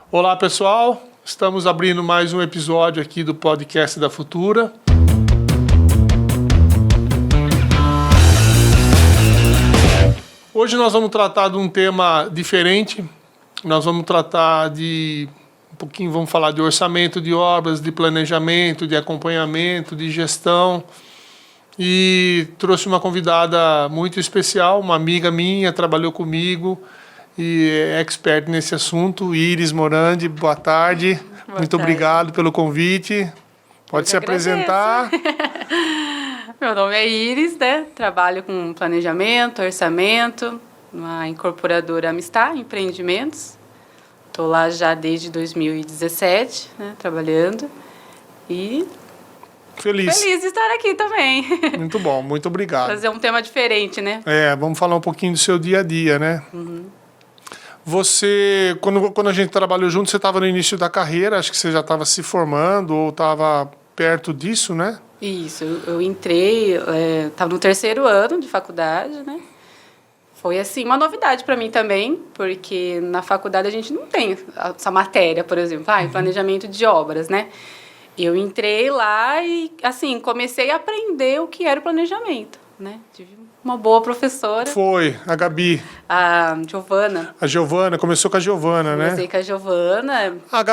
Olá, pessoal. Estamos abrindo mais um episódio aqui do podcast da Futura. Hoje nós vamos tratar de um tema diferente. Nós vamos tratar vamos falar de orçamento de obras, de planejamento, de acompanhamento, de gestão. E trouxe uma convidada muito especial, uma amiga minha, trabalhou comigo e é expert nesse assunto, Iris Morandi. Boa tarde. Muito obrigado pelo convite. Pode se apresentar. Meu nome é Iris, né? Trabalho com planejamento, orçamento, na incorporadora Amistad Empreendimentos. Estou lá já desde 2017, né? Trabalhando. E Feliz de estar aqui também. Muito bom, muito obrigado. Trazer um tema diferente, né? Vamos falar um pouquinho do seu dia a dia, né? Uhum. Você, quando a gente trabalhou junto, você estava no início da carreira, acho que você já estava se formando ou estava perto disso, né? Isso, eu entrei, estava no 3º ano de faculdade, né? Foi, assim, uma novidade para mim também, porque na faculdade a gente não tem essa matéria, por exemplo, planejamento de obras, né? Eu entrei lá e, assim, comecei a aprender o que era o planejamento, né? Tive uma boa professora. Foi, a Gabi. A Giovana. A Giovana, começou com a Giovana, né? Comecei com a Giovana. A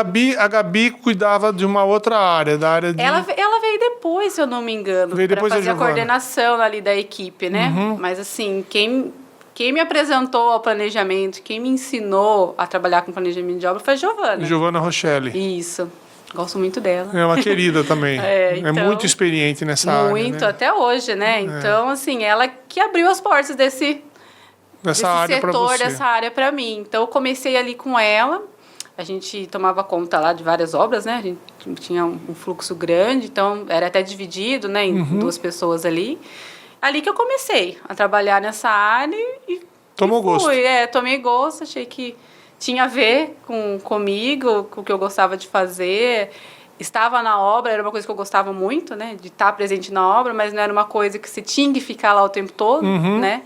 Gabi cuidava de uma outra área, da área de... Ela veio depois, se eu não me engano, para fazer a coordenação ali da equipe, né? Uhum. Mas, assim, quem me apresentou ao planejamento, quem me ensinou a trabalhar com planejamento de obra foi a Giovana. Giovana Rochelle. Isso. Gosto muito dela. É uma querida também. Então, é muito experiente nessa área. Muito, né? até hoje, né? Então, assim, ela que abriu as portas desse setor, dessa área para mim. Então, eu comecei ali com ela. A gente tomava conta lá de várias obras, né? A gente tinha um fluxo grande, então era até dividido, né? Em 2 pessoas ali. Ali que eu comecei a trabalhar nessa área e Tomou gosto. Tomei gosto, achei que tinha a ver comigo, com o que eu gostava de fazer. Estava na obra, era uma coisa que eu gostava muito, né? De estar presente na obra, mas não era uma coisa que você tinha que ficar lá o tempo todo, né?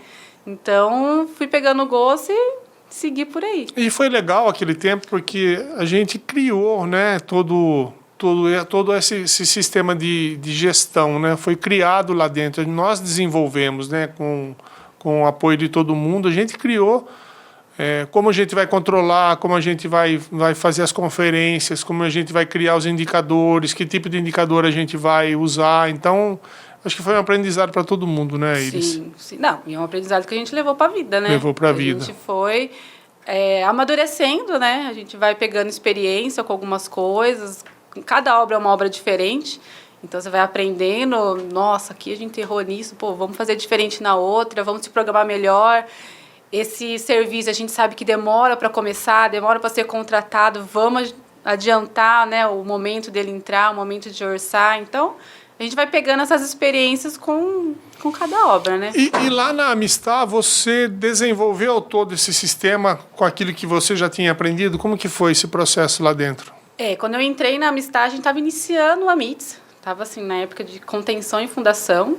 Então, fui pegando gosto e segui por aí. E foi legal aquele tempo porque a gente criou, né? Todo esse sistema de gestão, né? Foi criado lá dentro. Nós desenvolvemos, né? Com o apoio de todo mundo, a gente criou como a gente vai controlar, como a gente vai fazer as conferências, como a gente vai criar os indicadores, que tipo de indicador a gente vai usar. Então, acho que foi um aprendizado para todo mundo, né, Iris? Sim. Não, e é um aprendizado que a gente levou para a vida, né? Levou para a vida. A gente foi amadurecendo, né? A gente vai pegando experiência com algumas coisas. Cada obra é uma obra diferente. Então, você vai aprendendo. Nossa, aqui a gente errou nisso. Pô, vamos fazer diferente na outra. Vamos se programar melhor. Esse serviço a gente sabe que demora para começar, demora para ser contratado, vamos adiantar, né, o momento dele entrar, o momento de orçar. Então, a gente vai pegando essas experiências com cada obra, né? E lá na Amistad, você desenvolveu todo esse sistema com aquilo que você já tinha aprendido? Como que foi esse processo lá dentro? Quando eu entrei na Amistad, a gente estava iniciando a MITS. Estava, assim, na época de contenção e fundação.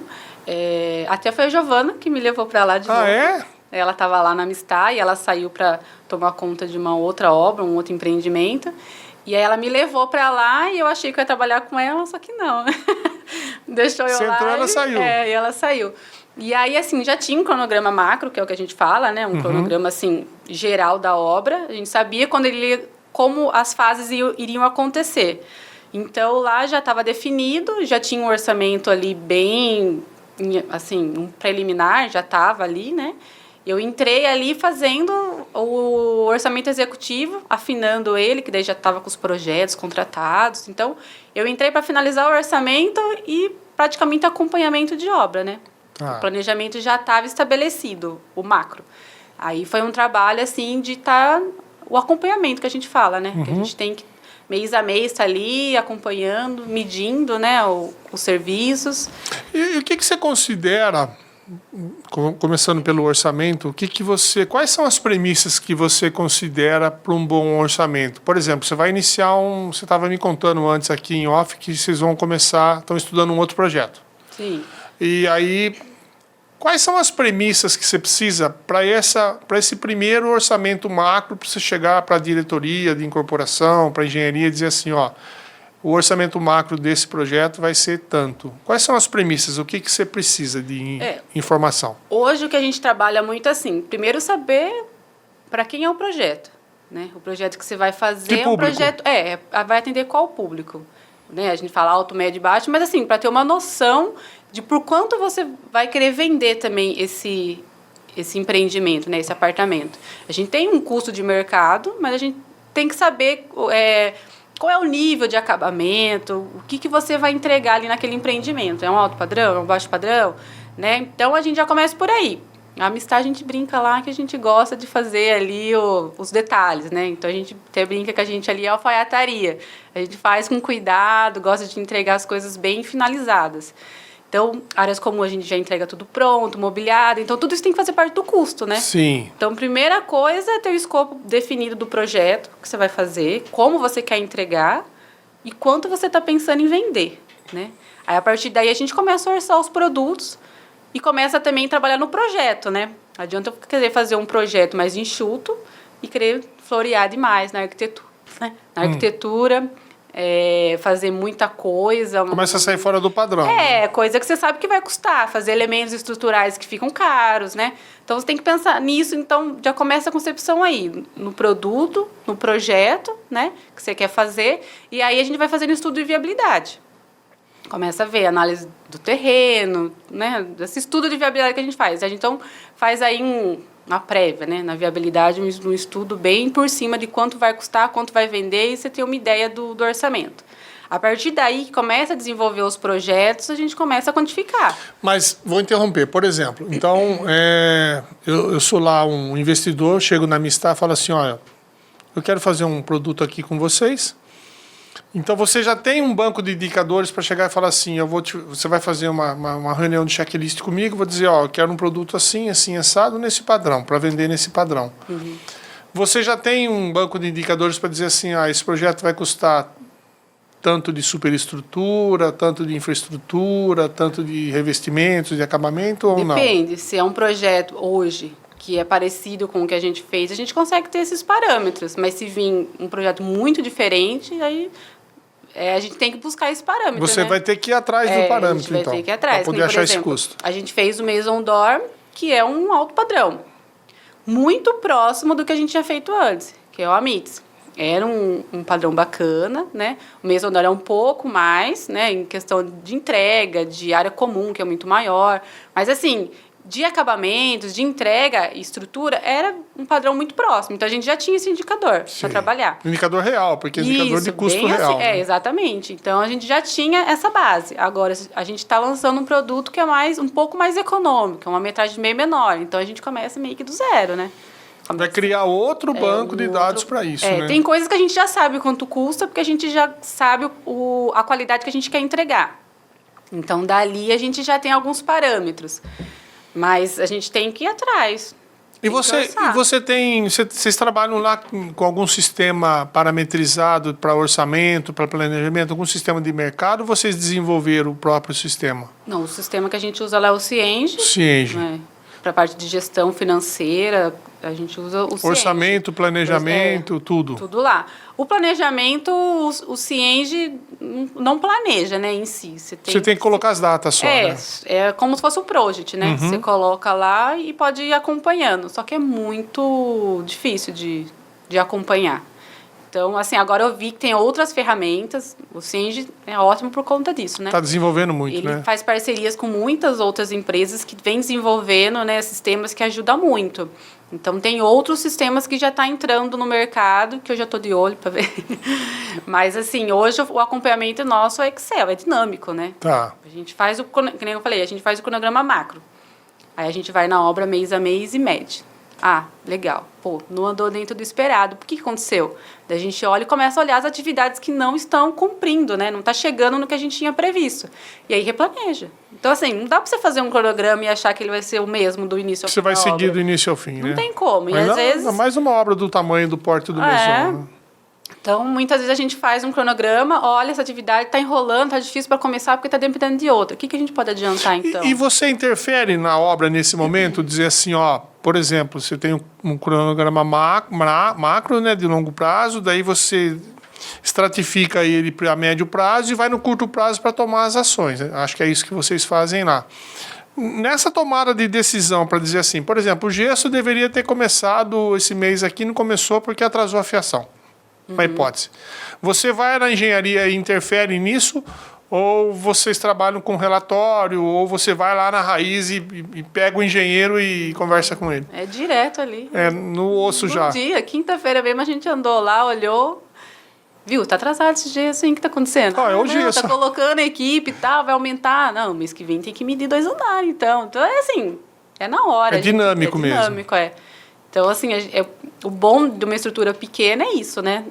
Até foi a Giovana que me levou para lá de novo. Ah, é? Ela estava lá na Amistad e ela saiu para tomar conta de uma outra obra, um outro empreendimento. E aí ela me levou para lá e eu achei que eu ia trabalhar com ela, só que não. Deixou eu Você lá. Entrou, ela saiu. E ela saiu. E aí, assim, já tinha um cronograma macro, que é o que a gente fala, né? Um cronograma, assim, geral da obra. A gente sabia como as fases iriam acontecer. Então, lá já estava definido, já tinha um orçamento ali bem, assim, um preliminar, já estava ali, né? Eu entrei ali fazendo o orçamento executivo, afinando ele, que daí já estava com os projetos contratados. Então, eu entrei para finalizar o orçamento e praticamente acompanhamento de obra, né? O planejamento já estava estabelecido, o macro. Aí foi um trabalho, assim, de estar... o acompanhamento que a gente fala, né? Que a gente tem que, mês a mês, estar ali acompanhando, medindo, né, os serviços. E o que você considera... Começando pelo orçamento, quais são as premissas que você considera para um bom orçamento? Por exemplo, você vai iniciar você estava me contando antes aqui em off que vocês estão estudando um outro projeto. Sim. E aí Quais são as premissas que você precisa para esse primeiro orçamento macro, para você chegar para a diretoria de incorporação, para a engenharia e dizer assim, ó, o orçamento macro desse projeto vai ser tanto. Quais são as premissas? O que você precisa de informação? Hoje o que a gente trabalha muito assim, primeiro saber para quem é o projeto, né? O projeto que você vai fazer é um projeto... vai atender qual público? Né? A gente fala alto, médio e baixo, mas assim, para ter uma noção de por quanto você vai querer vender também esse empreendimento, né? Esse apartamento. A gente tem um custo de mercado, mas a gente tem que saber qual é o nível de acabamento, o que você vai entregar ali naquele empreendimento. É um alto padrão, é um baixo padrão? Né? Então, a gente já começa por aí. A amistade, a gente brinca lá que a gente gosta de fazer ali os detalhes, né? Então, a gente até brinca que a gente ali é alfaiataria. A gente faz com cuidado, gosta de entregar as coisas bem finalizadas. Então, áreas comuns a gente já entrega tudo pronto, mobiliado. Então, tudo isso tem que fazer parte do custo, né? Sim. Então, primeira coisa é ter o escopo definido do projeto que você vai fazer, como você quer entregar e quanto você está pensando em vender, né? Aí, a partir daí, a gente começa a orçar os produtos e começa também a trabalhar no projeto, né? Não adianta eu querer fazer um projeto mais enxuto e querer florear demais na arquitetura, né? Na arquitetura... fazer muita coisa. Começa a sair fora do padrão. Coisa que você sabe que vai custar. Fazer elementos estruturais que ficam caros, né? Então, você tem que pensar nisso. Então, já começa a concepção aí. No produto, no projeto, né? Que você quer fazer. E aí, a gente vai fazendo estudo de viabilidade. Começa a ver análise do terreno, né? Esse estudo de viabilidade que a gente faz. A gente, então, faz aí uma prévia, né? Na viabilidade, um estudo bem por cima de quanto vai custar, quanto vai vender, e você tem uma ideia do orçamento. A partir daí, que começa a desenvolver os projetos, a gente começa a quantificar. Mas, vou interromper, por exemplo, então, eu sou lá um investidor, chego na Mistar e falo assim, olha, eu quero fazer um produto aqui com vocês. Então, você já tem um banco de indicadores para chegar e falar assim, você vai fazer uma reunião de checklist comigo, vou dizer, ó, eu quero um produto assim, assim, assado, nesse padrão, para vender nesse padrão. Uhum. Você já tem um banco de indicadores para dizer assim, esse projeto vai custar tanto de superestrutura, tanto de infraestrutura, tanto de revestimentos, de acabamento ou não? Depende, se é um projeto hoje que é parecido com o que a gente fez, a gente consegue ter esses parâmetros, mas se vir um projeto muito diferente, aí a gente tem que buscar esse parâmetro. Você vai ter que ir atrás do parâmetro, então, ter que ir atrás. Para poder achar esse custo. A gente fez o Maison d'Or, que é um alto padrão, muito próximo do que a gente tinha feito antes, que é o Amitz. Era um padrão bacana, né? O Maison d'Or é um pouco mais, né? Em questão de entrega, de área comum, que é muito maior. Mas, assim, de acabamentos, de entrega e estrutura, era um padrão muito próximo. Então, a gente já tinha esse indicador para trabalhar. Indicador real, porque é indicador de custo real. Assim, exatamente. Então, a gente já tinha essa base. Agora, a gente está lançando um produto que é um pouco mais econômico, é uma metragem meio menor. Então, a gente começa meio que do zero, né? Vai criar outro banco de dados para isso, né? Tem coisas que a gente já sabe quanto custa, porque a gente já sabe a qualidade que a gente quer entregar. Então, dali, a gente já tem alguns parâmetros. Mas a gente tem que ir atrás. Vocês trabalham lá com algum sistema parametrizado para orçamento, para planejamento, algum sistema de mercado, ou vocês desenvolveram o próprio sistema? Não, o sistema que a gente usa lá é o Cienge. Cienge. Né? Para a parte de gestão financeira, a gente usa o Cienge. Orçamento, planejamento, tudo. Tudo lá. O planejamento, o Cienge não planeja, né, em si. Você tem que colocar as datas só, né? É como se fosse um project, né? Uhum. Você coloca lá e pode ir acompanhando. Só que é muito difícil de acompanhar. Então, assim, agora eu vi que tem outras ferramentas. O Cienge é ótimo por conta disso, né? Está desenvolvendo muito, né? Ele faz parcerias com muitas outras empresas que vêm desenvolvendo, né, sistemas que ajudam muito. Então, tem outros sistemas que já estão entrando no mercado, que eu já estou de olho para ver. Mas, assim, hoje o acompanhamento nosso é Excel, é dinâmico, né? Tá. A gente faz que nem eu falei, a gente faz o cronograma macro. Aí a gente vai na obra mês a mês e mede. Ah, legal. Pô, não andou dentro do esperado. Por que aconteceu? Daí a gente olha e começa a olhar as atividades que não estão cumprindo, né? Não está chegando no que a gente tinha previsto. E aí replaneja. Então, assim, não dá para você fazer um cronograma e achar que ele vai ser o mesmo do início ao fim. Você vai seguir do início ao fim, né? Não tem como. E mas às vezes... mais uma obra do tamanho do porte do Maison, né? Então, muitas vezes a gente faz um cronograma, olha, essa atividade está enrolando, está difícil para começar porque está dependendo de outra. O que a gente pode adiantar, então? E você interfere na obra nesse momento? Dizer assim, ó, por exemplo, você tem um cronograma macro, né, de longo prazo, daí você estratifica ele para médio prazo e vai no curto prazo para tomar as ações. Acho que é isso que vocês fazem lá. Nessa tomada de decisão, para dizer assim, por exemplo, o gesso deveria ter começado esse mês aqui, não começou porque atrasou a fiação. Uma hipótese. Você vai na engenharia e interfere nisso, ou vocês trabalham com relatório, ou você vai lá na raiz e pega o engenheiro e conversa com ele? É direto ali. É no osso já. No dia, quinta-feira mesmo, a gente andou lá, olhou, viu, tá atrasado esse gesso, hein, o que tá acontecendo? É o gesso. Tá colocando a equipe e tal, vai aumentar. Não, mês que vem tem que medir 2 andares, então. Então, é assim, é na hora. É dinâmico mesmo. É dinâmico, é. Então, assim, o bom de uma estrutura pequena é isso, né?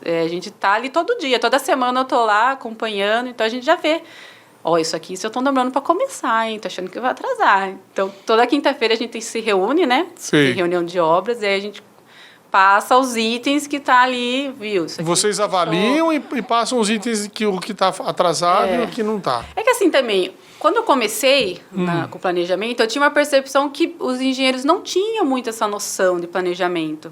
A gente tá ali todo dia, toda semana eu tô lá acompanhando, então a gente já vê. Ó, isso aqui, se eu tô demorando para começar, hein? Tô achando que vai atrasar. Então, toda quinta-feira a gente se reúne, né? Sim. Tem reunião de obras, e aí a gente passa os itens que tá ali, viu? Isso aqui vocês avaliam e passam os itens que o que está atrasado e o que não está. É que assim também, quando eu comecei com o planejamento, eu tinha uma percepção que os engenheiros não tinham muito essa noção de planejamento.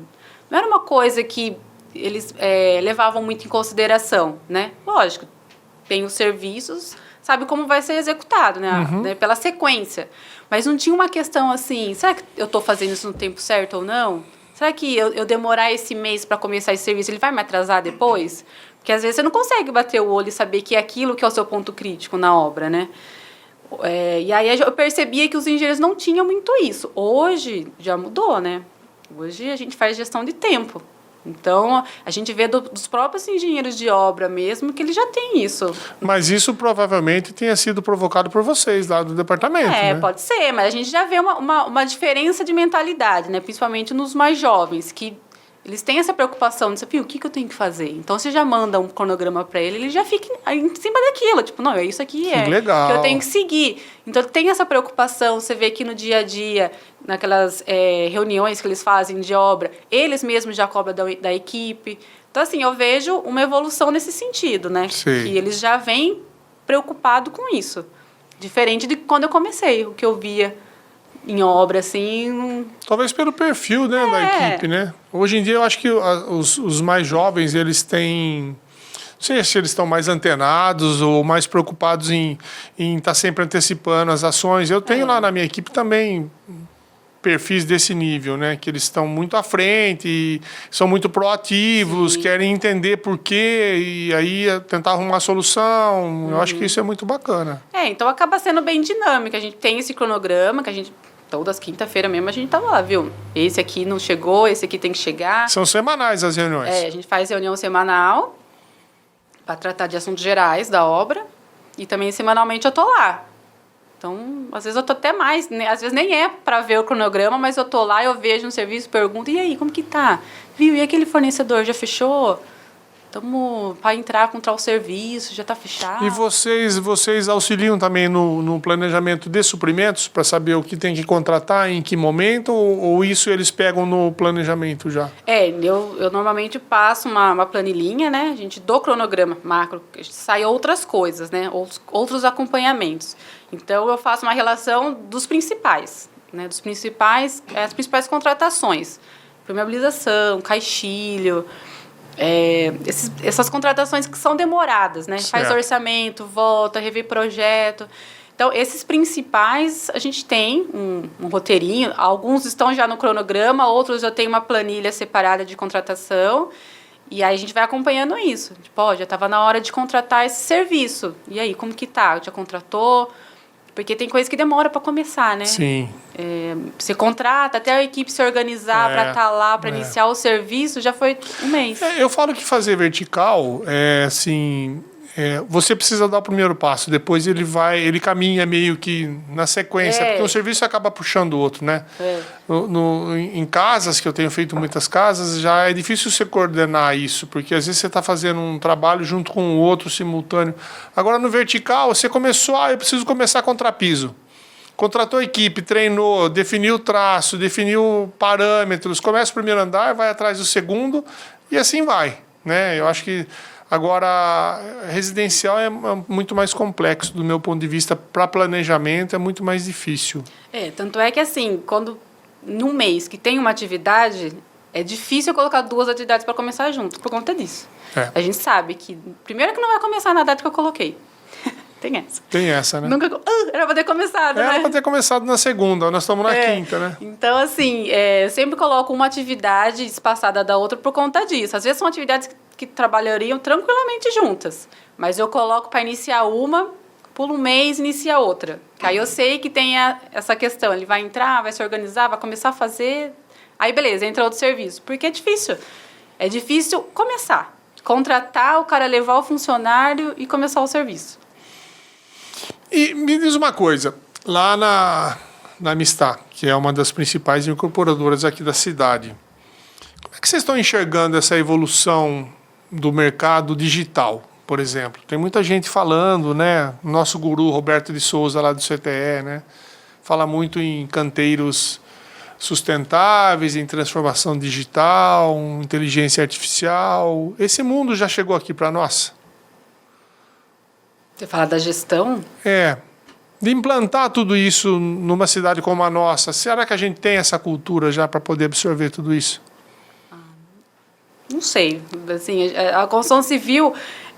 Não era uma coisa que eles levavam muito em consideração, né? Lógico, tem os serviços, sabe como vai ser executado, né? Pela sequência. Mas não tinha uma questão assim, será que eu estou fazendo isso no tempo certo ou não? Será que eu demorar esse mês para começar esse serviço, ele vai me atrasar depois? Porque às vezes você não consegue bater o olho e saber que é aquilo que é o seu ponto crítico na obra, né? E aí eu percebia que os engenheiros não tinham muito isso. Hoje já mudou, né? Hoje a gente faz gestão de tempo. Então, a gente vê dos próprios engenheiros de obra mesmo que eles já têm isso. Mas isso provavelmente tenha sido provocado por vocês lá do departamento, né? Pode ser, mas a gente já vê uma diferença de mentalidade, né? Principalmente nos mais jovens, que eles têm essa preocupação de saber o que eu tenho que fazer. Então, você já manda um cronograma para ele já fica em cima daquilo. Tipo, não, é isso aqui legal. Que eu tenho que seguir. Então, tem essa preocupação. Você vê que no dia a dia, naquelas reuniões que eles fazem de obra, eles mesmos já cobram da equipe. Então, assim, eu vejo uma evolução nesse sentido, né? Sim. Que eles já vêm preocupados com isso. Diferente de quando eu comecei, o que eu via em obra, assim... Talvez pelo perfil, né, da equipe, né? Hoje em dia, eu acho que os mais jovens, eles têm... Não sei se eles estão mais antenados ou mais preocupados em estar sempre antecipando as ações. Eu tenho lá na minha equipe também perfis desse nível, né? Que eles estão muito à frente, e são muito proativos, Sim. querem entender por quê e aí tentar arrumar uma solução. Eu acho que isso é muito bacana. Então acaba sendo bem dinâmico. A gente tem esse cronograma que a gente... Todas quinta-feira mesmo a gente tava lá, viu? Esse aqui não chegou, esse aqui tem que chegar. São semanais as reuniões. A gente faz reunião semanal para tratar de assuntos gerais da obra e também semanalmente eu tô lá. Então, às vezes eu tô até mais, né? Às vezes nem é para ver o cronograma, mas eu tô lá, eu vejo um serviço, pergunto, e aí, como que tá? Viu? E aquele fornecedor já fechou? Estamos para entrar com tal serviço, já está fechado. E vocês auxiliam também no planejamento de suprimentos para saber o que tem que contratar, em que momento, ou isso eles pegam no planejamento já? Eu normalmente passo uma planilhinha, né? A gente do cronograma macro, sai outras coisas, né? Outros acompanhamentos. Então, eu faço uma relação dos principais, né? As principais contratações. Permeabilização, caixilho... essas contratações que são demoradas, né? Certo. Faz orçamento, volta, revê projeto. Então, esses principais, a gente tem um roteirinho. Alguns estão já no cronograma, outros já tem uma planilha separada de contratação. E aí, a gente vai acompanhando isso. Tipo, já estava na hora de contratar esse serviço. E aí, como que tá? Já contratou? Porque tem coisa que demora para começar, né? Sim. Você contrata, até a equipe se organizar para estar lá, para iniciar o serviço, já foi um mês. Eu falo que fazer vertical você precisa dar o primeiro passo, depois ele caminha meio que na sequência, porque um serviço acaba puxando o outro, né? Em casas, que eu tenho feito muitas casas, já é difícil você coordenar isso, porque às vezes você está fazendo um trabalho junto com o outro simultâneo. Agora no vertical, você começou, eu preciso começar contrapiso. Contratou a equipe, treinou, definiu o traço, definiu parâmetros, começa o primeiro andar, vai atrás do segundo e assim vai. né? Eu acho que agora residencial é muito mais complexo do meu ponto de vista. Para planejamento é muito mais difícil. Tanto é que assim, quando num mês que tem uma atividade, é difícil eu colocar 2 atividades para começar junto por conta disso. A gente sabe que primeiro que não vai começar na data que eu coloquei. Tem essa, né? Nunca, era para ter começado, né? Era para ter começado na segunda, nós estamos na quinta, né? Então, assim, eu sempre coloco uma atividade espaçada da outra por conta disso. Às vezes são atividades que trabalhariam tranquilamente juntas, mas eu coloco para iniciar uma, pula um mês, inicia outra. Aí eu sei que tem essa questão, ele vai entrar, vai se organizar, vai começar a fazer, aí beleza, entra outro serviço. Porque é difícil. É difícil começar. Contratar, o cara levar o funcionário e começar o serviço. E me diz uma coisa, lá na Amistad, que é uma das principais incorporadoras aqui da cidade, como é que vocês estão enxergando essa evolução do mercado digital, por exemplo? Tem muita gente falando, né? O nosso guru Roberto de Souza, lá do CTE, né? Fala muito em canteiros sustentáveis, em transformação digital, inteligência artificial. Esse mundo já chegou aqui para nós? Você fala da gestão? De implantar tudo isso numa cidade como a nossa. Será que a gente tem essa cultura já para poder absorver tudo isso? Não sei. Assim, a construção civil,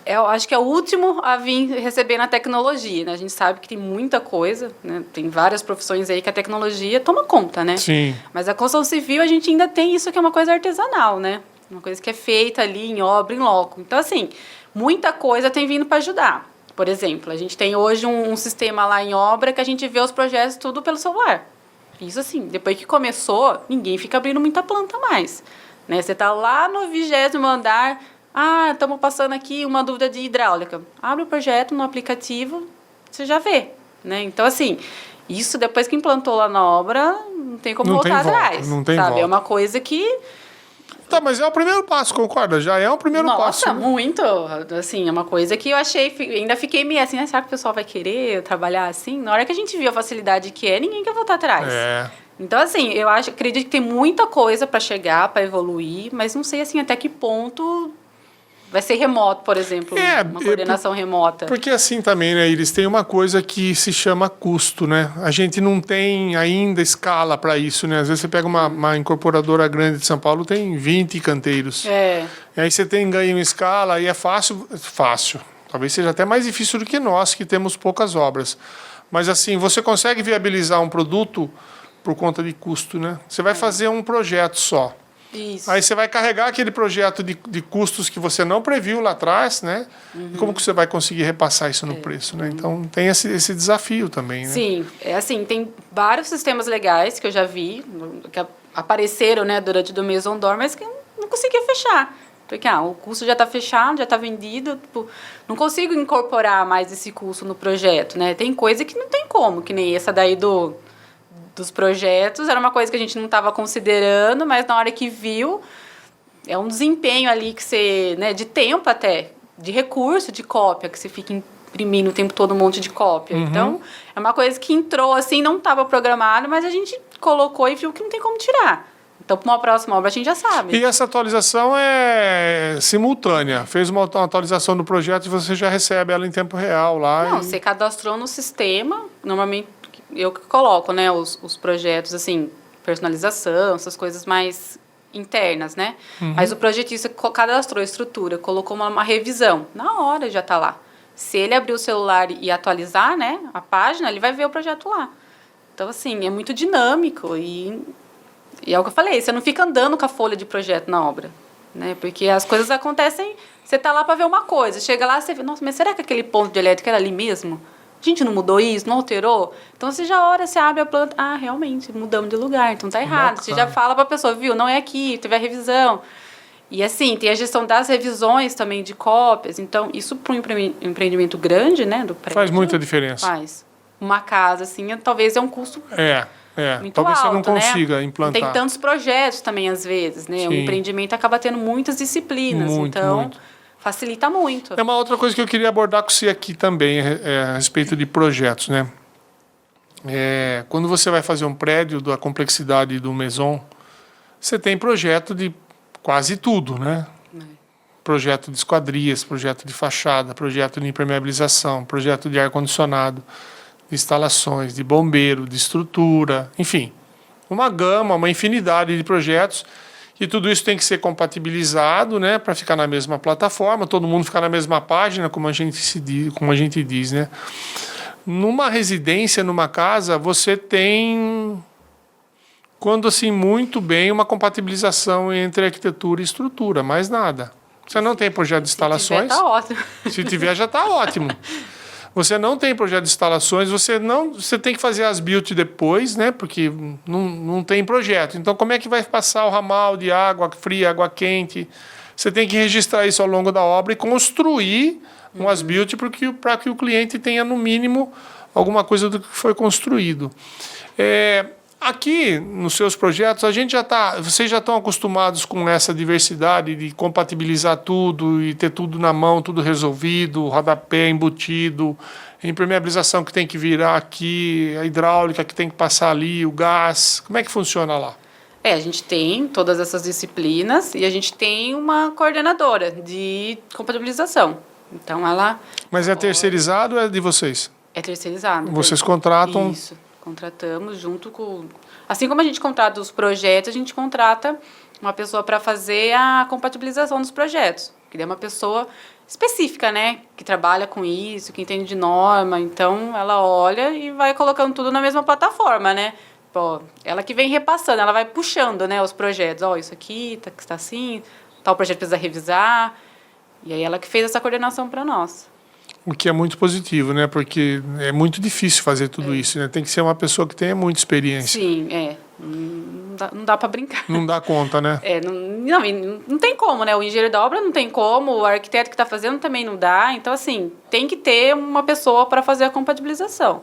eu acho que é o último a vir receber na tecnologia, né? A gente sabe que tem muita coisa, né? Tem várias profissões aí que a tecnologia toma conta, né? Sim. Mas a construção civil, a gente ainda tem isso que é uma coisa artesanal, né? Uma coisa que é feita ali em obra, em loco. Então, assim, muita coisa tem vindo para ajudar. Por exemplo, a gente tem hoje um sistema lá em obra que a gente vê os projetos tudo pelo celular. Isso assim, depois que começou, ninguém fica abrindo muita planta mais. Né? Você está lá no 20º andar, estamos passando aqui uma dúvida de hidráulica. Abre o projeto no aplicativo, você já vê. Né? Então, assim, isso depois que implantou lá na obra, não tem como voltar atrás. Não tem volta. É uma coisa que... Tá, mas é o primeiro passo, concorda? Já é o primeiro passo. Nossa, muito. Assim, é uma coisa que eu achei... Ainda fiquei meio assim, será que o pessoal vai querer trabalhar assim? Na hora que a gente viu a facilidade que é, ninguém quer voltar atrás. Então, assim, acredito que tem muita coisa para chegar, para evoluir, mas não sei, assim, até que ponto vai ser remoto, por exemplo, uma coordenação remota. Porque assim também, né, Iris, tem uma coisa que se chama custo, né? A gente não tem ainda escala para isso, né? Às vezes você pega uma incorporadora grande de São Paulo, tem 20 canteiros. E aí você tem ganho em escala e é fácil. Talvez seja até mais difícil do que nós, que temos poucas obras. Mas assim, você consegue viabilizar um produto por conta de custo, né? Você vai fazer um projeto só. Isso. Aí você vai carregar aquele projeto de custos que você não previu lá atrás, né? E como que você vai conseguir repassar isso no preço, né? Então, tem esse desafio também, né? Sim, assim, tem vários sistemas legais que eu já vi, que apareceram, né, durante o Maison d'Or, mas que eu não conseguia fechar. Porque o custo já está fechado, já está vendido, tipo, não consigo incorporar mais esse custo no projeto, né? Tem coisa que não tem como, que nem essa daí dos projetos, era uma coisa que a gente não estava considerando, mas na hora que viu, é um desempenho ali que você, né, de tempo até, de recurso, de cópia, que você fica imprimindo o tempo todo um monte de cópia. Então, é uma coisa que entrou assim, não estava programado, mas a gente colocou e viu que não tem como tirar. Então, para uma próxima obra, a gente já sabe. E essa atualização é simultânea. Fez uma atualização do projeto e você já recebe ela em tempo real lá. Não, você cadastrou no sistema, normalmente eu que coloco, né, os projetos, assim, personalização, essas coisas mais internas, né? Mas o projetista cadastrou a estrutura, colocou uma revisão, na hora já está lá. Se ele abrir o celular e atualizar, né, a página, ele vai ver o projeto lá. Então, assim, é muito dinâmico e é o que eu falei, você não fica andando com a folha de projeto na obra, né? Porque as coisas acontecem, você está lá para ver uma coisa, chega lá, você vê, nossa, mas será que aquele ponto de elétrica era ali mesmo? A gente não mudou isso, não alterou? Então, você já olha, você abre a planta, realmente, mudamos de lugar, então tá errado. Você já fala para a pessoa, viu, não é aqui, teve a revisão. E assim, tem a gestão das revisões também de cópias, então isso para um empreendimento grande, né, do prédio. Faz muita diferença. Faz. Uma casa, assim, talvez é um custo muito talvez alto, você não consiga, né, implantar. Tem tantos projetos também, às vezes, né? Sim. O empreendimento acaba tendo muitas disciplinas, então facilita muito. É uma outra coisa que eu queria abordar com você aqui também, a respeito de projetos, né? Quando você vai fazer um prédio da complexidade do Maison, você tem projeto de quase tudo, né? projeto de esquadrias, projeto de fachada, projeto de impermeabilização, projeto de ar-condicionado, de instalações, de bombeiro, de estrutura, enfim, uma gama, uma infinidade de projetos, e tudo isso tem que ser compatibilizado, né, para ficar na mesma plataforma, todo mundo ficar na mesma página, como a gente diz, né? Numa residência, numa casa, você tem, quando assim, muito bem, uma compatibilização entre arquitetura e estrutura, mais nada. Você não tem projeto de instalações. Se tiver, tá ótimo. Se tiver, já está ótimo. Você não tem projeto de instalações, você tem que fazer as build depois, né? Porque não tem projeto. Então, como é que vai passar o ramal de água fria, água quente? Você tem que registrar isso ao longo da obra e construir umas build para que o cliente tenha, no mínimo, alguma coisa do que foi construído. Aqui, nos seus projetos, vocês já estão acostumados com essa diversidade de compatibilizar tudo e ter tudo na mão, tudo resolvido, rodapé embutido, a impermeabilização que tem que virar aqui, a hidráulica que tem que passar ali, o gás. Como é que funciona lá? A gente tem todas essas disciplinas e a gente tem uma coordenadora de compatibilização. Então, ela... Mas é terceirizado ou é de vocês? É terceirizado. Vocês contratam... Isso. Contratamos junto com... Assim como a gente contrata os projetos, a gente contrata uma pessoa para fazer a compatibilização dos projetos. Que é uma pessoa específica, né? Que trabalha com isso, que entende de norma. Então, ela olha e vai colocando tudo na mesma plataforma, né? Pô, ela que vem repassando, ela vai puxando, né, os projetos. Isso aqui está assim, tal projeto precisa revisar. E aí ela que fez essa coordenação para nós. O que é muito positivo, né? Porque é muito difícil fazer tudo isso, né? Tem que ser uma pessoa que tenha muita experiência. Sim, Não dá para brincar. Não dá conta, né? Não tem como, né? O engenheiro da obra não tem como, o arquiteto que está fazendo também não dá. Então, assim, tem que ter uma pessoa para fazer a compatibilização.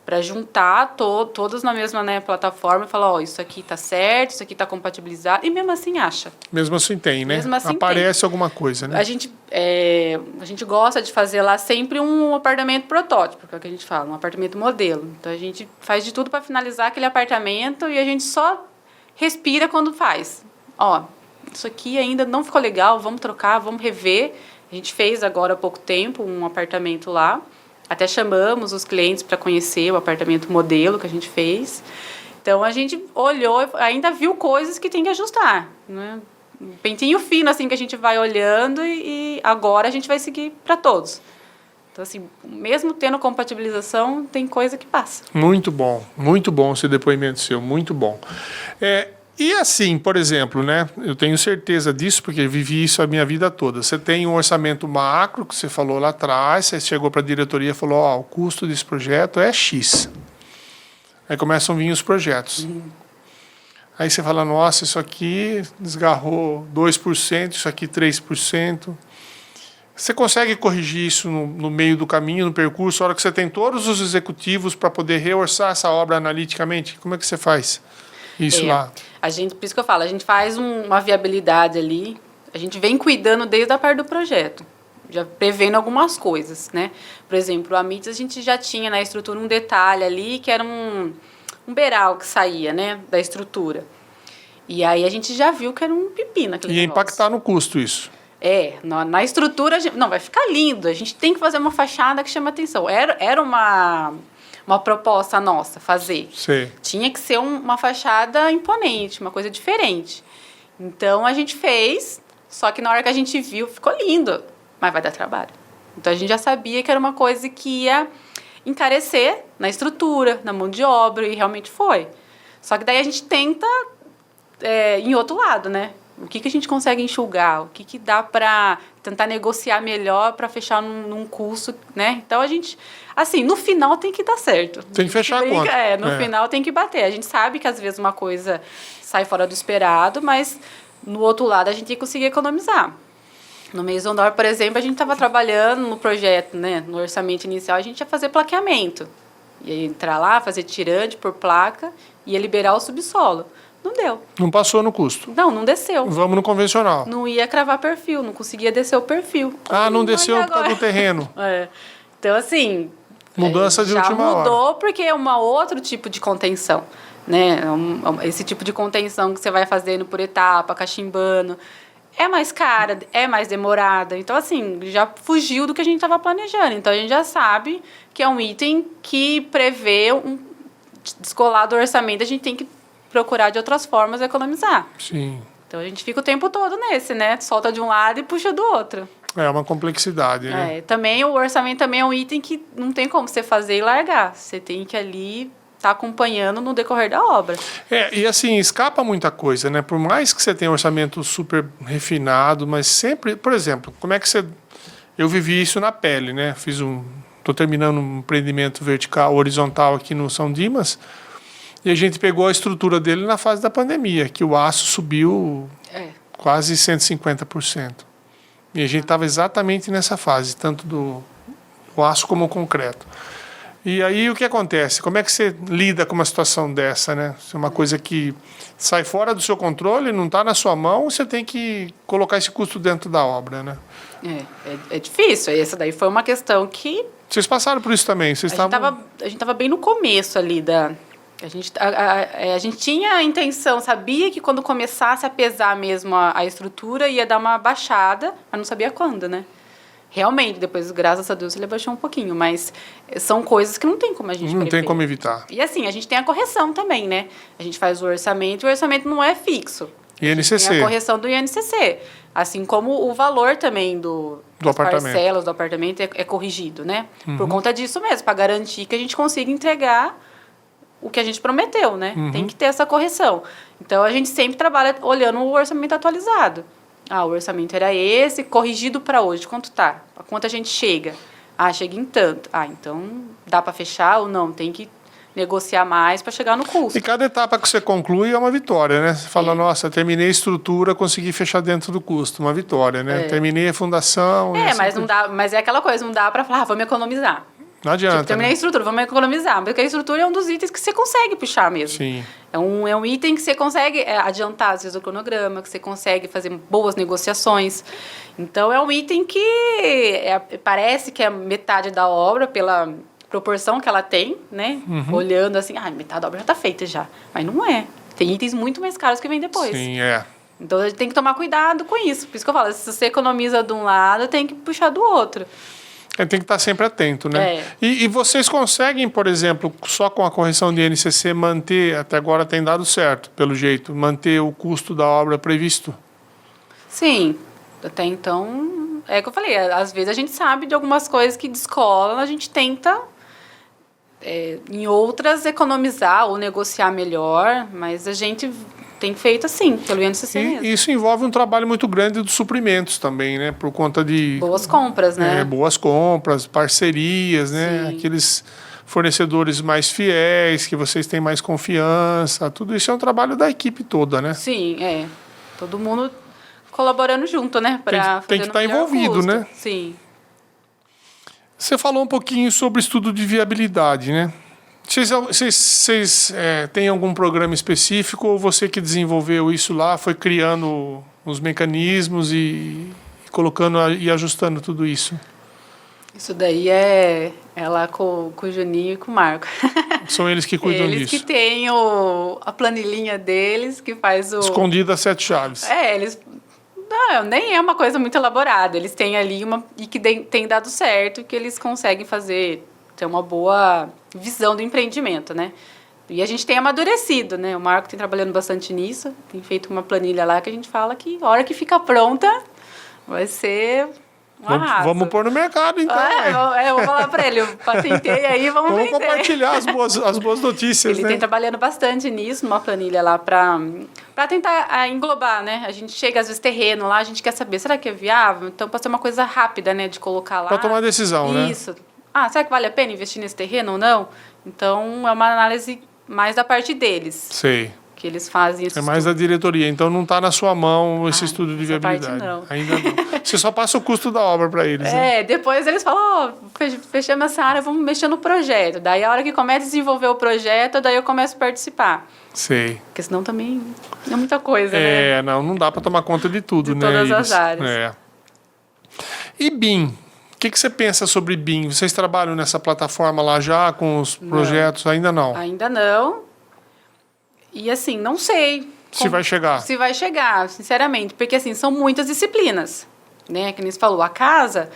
Para juntar todos na mesma, né, plataforma e falar, isso aqui está certo, isso aqui está compatibilizado. E mesmo assim acha. Mesmo assim tem, né? Mesmo assim aparece alguma coisa, né? A gente gosta de fazer lá sempre um apartamento protótipo, que é o que a gente fala, um apartamento modelo. Então, a gente faz de tudo para finalizar aquele apartamento e a gente só respira quando faz. Isso aqui ainda não ficou legal, vamos trocar, vamos rever. A gente fez agora há pouco tempo um apartamento lá. Até chamamos os clientes para conhecer o apartamento modelo que a gente fez. Então, a gente olhou, ainda viu coisas que tem que ajustar. Né? Um pentinho fino, assim, que a gente vai olhando e agora a gente vai seguir para todos. Então, assim, mesmo tendo compatibilização, tem coisa que passa. Muito bom esse depoimento seu, muito bom. E assim, por exemplo, né? Eu tenho certeza disso porque vivi isso a minha vida toda. Você tem um orçamento macro, que você falou lá atrás, você chegou para a diretoria e falou, o custo desse projeto é X. Aí começam a vir os projetos. Aí você fala, nossa, isso aqui desgarrou 2%, isso aqui 3%. Você consegue corrigir isso no meio do caminho, no percurso, a hora que você tem todos os executivos para poder reorçar essa obra analiticamente? Como é que você faz isso lá? Por isso que eu falo, a gente faz uma viabilidade ali, a gente vem cuidando desde a parte do projeto, já prevendo algumas coisas, né? Por exemplo, a MITS a gente já tinha na estrutura um detalhe ali, que era um beiral que saía, né, da estrutura. E aí a gente já viu que era um pepino aquele negócio. Ia impactar no custo isso. Na estrutura, vai ficar lindo, a gente tem que fazer uma fachada que chama atenção. Era uma proposta nossa fazer. Sim. Tinha que ser uma fachada imponente, uma coisa diferente. Então, a gente fez, só que na hora que a gente viu, ficou lindo, mas vai dar trabalho. Então, a gente já sabia que era uma coisa que ia encarecer na estrutura, na mão de obra, e realmente foi. Só que daí a gente tenta em outro lado, né? O que a gente consegue enxugar? O que dá para tentar negociar melhor para fechar num custo, né? Então, a gente... Assim, no final tem que dar certo. Tem que fechar a conta. No final tem que bater. A gente sabe que, às vezes, uma coisa sai fora do esperado, mas, no outro lado, a gente tem que conseguir economizar. No Maison d'Or, por exemplo, a gente estava trabalhando no projeto, né? No orçamento inicial, a gente ia fazer plaqueamento. Ia entrar lá, fazer tirante por placa, ia liberar o subsolo. Não deu. Não passou no custo. Não desceu. Vamos no convencional. Não ia cravar perfil, não conseguia descer o perfil. Não desceu por causa do terreno. Então, assim... Mudança de última hora. Já mudou porque é outro tipo de contenção. Né? Esse tipo de contenção que você vai fazendo por etapa, cachimbando. é mais cara, é mais demorada. Então, assim, já fugiu do que a gente estava planejando. Então, a gente já sabe que é um item que prevê descolar do orçamento, a gente tem que procurar de outras formas economizar. Sim. Então, a gente fica o tempo todo nesse, né? Solta de um lado e puxa do outro. É uma complexidade, né? Também o orçamento também é um item que não tem como você fazer e largar. Você tem que ali estar acompanhando no decorrer da obra. E assim, escapa muita coisa, né? Por mais que você tenha um orçamento super refinado, mas sempre, por exemplo, como é que você... Eu vivi isso na pele, né? Estou terminando um empreendimento vertical, horizontal aqui no São Dimas, e a gente pegou a estrutura dele na fase da pandemia, que o aço subiu quase 150%. E a gente estava exatamente nessa fase, tanto do aço como o concreto. E aí o que acontece? Como é que você lida com uma situação dessa, né? Se é uma coisa que sai fora do seu controle, não está na sua mão, você tem que colocar esse custo dentro da obra, né? É difícil. Essa daí foi uma questão que... Vocês passaram por isso também? A gente estava bem no começo ali da... A gente tinha a intenção, sabia que quando começasse a pesar mesmo a estrutura ia dar uma baixada, mas não sabia quando, né? Realmente, depois, graças a Deus, ele baixou um pouquinho, mas são coisas que não tem como a gente prever. Não tem como evitar. E assim, a gente tem a correção também, né? A gente faz o orçamento e o orçamento não é fixo. INCC. Tem a correção do INCC. Assim como o valor também das parcelas do apartamento é corrigido, né? Por conta disso mesmo, para garantir que a gente consiga entregar o que a gente prometeu, né? Tem que ter essa correção. Então, a gente sempre trabalha olhando o orçamento atualizado. O orçamento era esse, corrigido para hoje. Quanto tá? A quanto a gente chega? Chega em tanto. Então, dá para fechar ou não? Tem que negociar mais para chegar no custo. E cada etapa que você conclui é uma vitória, né? Você fala, nossa, terminei a estrutura, consegui fechar dentro do custo. Uma vitória, né? Terminei a fundação... mas não dá, mas é aquela coisa, não dá para falar, vamos economizar. Não adianta. Terminei a estrutura, vamos economizar. Porque a estrutura é um dos itens que você consegue puxar mesmo. Sim. É um item que você consegue adiantar, às vezes, o cronograma, que você consegue fazer boas negociações. Então, é um item que parece que é metade da obra pela proporção que ela tem, né? Olhando assim, metade da obra já está feita já. Mas não é. Tem itens muito mais caros que vêm depois. Sim, Então, a gente tem que tomar cuidado com isso. Por isso que eu falo, se você economiza de um lado, tem que puxar do outro. Tem que estar sempre atento, né? E vocês conseguem, por exemplo, só com a correção de INCC, manter, até agora tem dado certo, pelo jeito, manter o custo da obra previsto? Sim. Até então, é o que eu falei, às vezes a gente sabe de algumas coisas que descolam, a gente tenta, em outras, economizar ou negociar melhor, mas a gente tem feito assim, pelo INCC mesmo. E isso envolve um trabalho muito grande dos suprimentos também, né? Por conta de... Boas compras, né? Boas compras, parcerias, né? Sim. Aqueles fornecedores mais fiéis, que vocês têm mais confiança. Tudo isso é um trabalho da equipe toda, né? Sim, todo mundo colaborando junto, né? Tem que estar envolvido, custo. né? Sim. Você falou um pouquinho sobre estudo de viabilidade, né? Vocês têm algum programa específico ou você que desenvolveu isso lá foi criando os mecanismos e colocando e ajustando tudo isso? Isso daí é lá com o Juninho e com o Marco. São eles que cuidam disso? Eles que têm a planilhinha deles, que faz o... Escondida às 7 chaves. Eles... Não, nem é uma coisa muito elaborada. Eles têm ali e que tem dado certo, que eles conseguem ter uma boa visão do empreendimento, né? E a gente tem amadurecido, né? O Marco tem trabalhando bastante nisso, tem feito uma planilha lá que a gente fala que a hora que fica pronta vai ser um arraso. Vamos pôr no mercado, então. Eu vou falar para ele, eu patentei aí, vamos vender. Compartilhar as boas notícias, Ele né? tem trabalhando bastante nisso, numa planilha lá para tentar englobar, né? A gente chega, às vezes, terreno lá, a gente quer saber, será que é viável? Então, pode ser uma coisa rápida, né? De colocar lá. Para tomar decisão, né? Isso. Será que vale a pena investir nesse terreno ou não? Então, é uma análise mais da parte deles. Sei. Que eles fazem esse mais da diretoria. Então, não está na sua mão esse estudo de viabilidade. Parte não. Ainda não. Você só passa o custo da obra para eles, né? Depois eles falam, fechamos essa área, vamos mexer no projeto. Daí, a hora que começa a desenvolver o projeto, daí eu começo a participar. Sei. Porque senão também não é muita coisa, né? Não dá para tomar conta de tudo, de né? Todas as áreas. E BIM? O que você pensa sobre BIM? Vocês trabalham nessa plataforma lá já com os projetos? Ainda não? Ainda não. E assim, não sei. Se vai chegar. Se vai chegar, sinceramente. Porque, assim, são muitas disciplinas, né? Que nem você falou, a casa,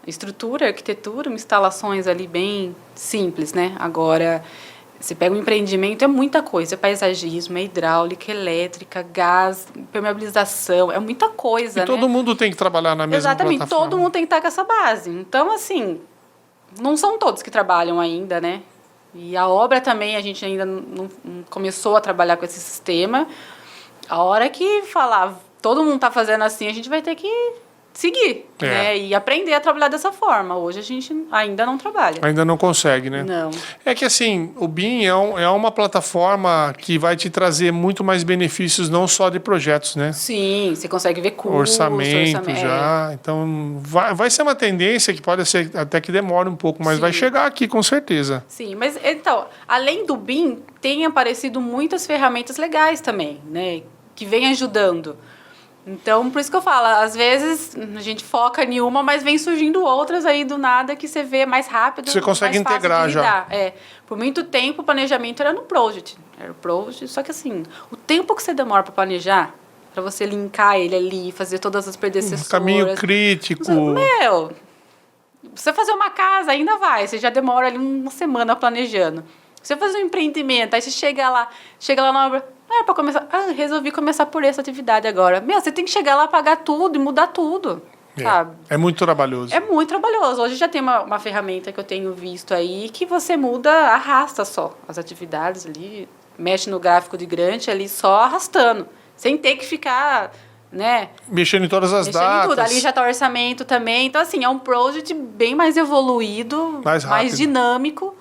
estrutura, arquitetura, instalações ali bem simples, né? Agora, você pega um empreendimento, é muita coisa. É paisagismo, é hidráulica, elétrica, gás, permeabilização, é muita coisa, né? Todo mundo tem que trabalhar na mesma Exatamente, plataforma. todo mundo tem que estar com essa base. Então, assim, não são todos que trabalham ainda, né? E a obra também, a gente ainda não começou a trabalhar com esse sistema. A hora que falar, todo mundo está fazendo assim, a gente vai ter que seguir, né? E aprender a trabalhar dessa forma. Hoje a gente ainda não trabalha. Ainda não consegue, né? Não. É que assim, o BIM é uma plataforma que vai te trazer muito mais benefícios, não só de projetos, né? Sim, você consegue ver custo, Orçamento já. Então, vai ser uma tendência que pode ser até que demore um pouco, mas Sim. vai chegar aqui com certeza. Sim, mas então, além do BIM, tem aparecido muitas ferramentas legais também, né? Que vem ajudando. Então, por isso que eu falo, às vezes a gente foca em uma, mas vem surgindo outras aí do nada que você vê mais rápido. Você consegue mais fácil integrar de lidar. Por muito tempo o planejamento era no Project. Era o Project, só que assim, o tempo que você demora para planejar, para você linkar ele ali, fazer todas as predecessoras. Caminho crítico. Meu, você fazer uma casa ainda vai, você já demora ali uma semana planejando. Você fazer um empreendimento, aí você chega lá na obra, para começar, resolvi começar por essa atividade agora. Meu, você tem que chegar lá, pagar tudo e mudar tudo, sabe? É muito trabalhoso. É muito trabalhoso. Hoje já tem uma ferramenta que eu tenho visto aí que você muda, arrasta só as atividades ali, mexe no gráfico de Gantt ali só arrastando, sem ter que ficar, né? Mexendo em todas as Mexendo em datas. tudo. Ali já está o orçamento também. Então, assim, é um project bem mais evoluído, mais dinâmico.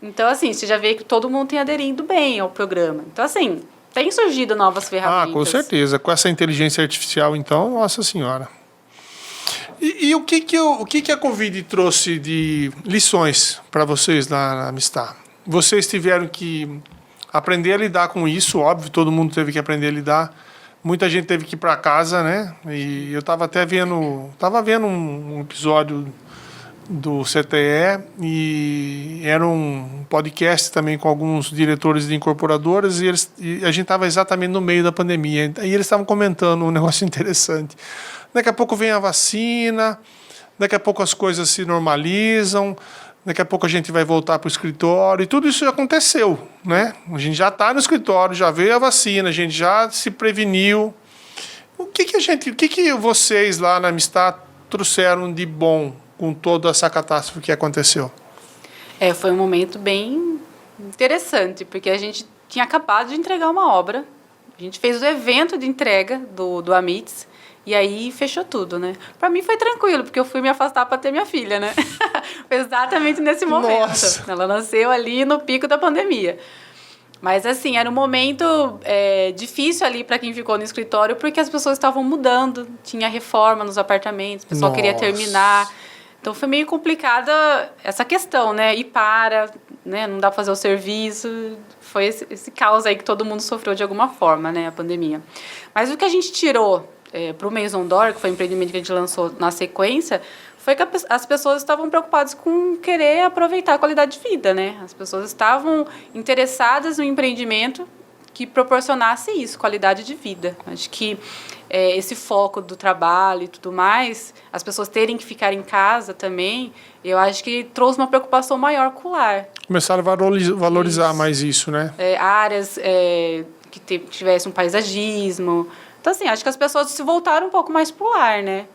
Então, assim, você já vê que todo mundo tem aderindo bem ao programa. Então, assim, tem surgido novas ferramentas. Com certeza. Com essa inteligência artificial, então, nossa senhora. E o que a Covid trouxe de lições para vocês na Mistar? Vocês tiveram que aprender a lidar com isso, óbvio, todo mundo teve que aprender a lidar. Muita gente teve que ir para casa, né? E eu estava até vendo um episódio do CTE e era um podcast também com alguns diretores de incorporadoras e a gente estava exatamente no meio da pandemia. E eles estavam comentando um negócio interessante. Daqui a pouco vem a vacina, daqui a pouco as coisas se normalizam, daqui a pouco a gente vai voltar para o escritório e tudo isso já aconteceu, né? A gente já está no escritório, já veio a vacina, a gente já se preveniu. O que vocês lá na Mistar trouxeram de bom com toda essa catástrofe que aconteceu? Foi um momento bem interessante, porque a gente tinha acabado de entregar uma obra, a gente fez o evento de entrega do Amits, e aí fechou tudo, né? Para mim foi tranquilo, porque eu fui me afastar para ter minha filha, né? Foi exatamente nesse momento. Nossa. Ela nasceu ali no pico da pandemia. Mas, assim, era um momento difícil ali para quem ficou no escritório, porque as pessoas estavam mudando, tinha reforma nos apartamentos, o pessoal queria terminar. Então, foi meio complicada essa questão, né? Né? Não dá para fazer o serviço. Foi esse caos aí que todo mundo sofreu de alguma forma, né? A pandemia. Mas o que a gente tirou para o Maison d'Or, que foi o empreendimento que a gente lançou na sequência, foi que as pessoas estavam preocupadas com querer aproveitar a qualidade de vida, né? As pessoas estavam interessadas no empreendimento que proporcionasse isso, qualidade de vida. Acho que esse foco do trabalho e tudo mais, as pessoas terem que ficar em casa também, eu acho que trouxe uma preocupação maior com o lar. Começaram a valorizar mais isso, né? Áreas que tivesse um paisagismo. Então, assim, acho que as pessoas se voltaram um pouco mais pro lar, né?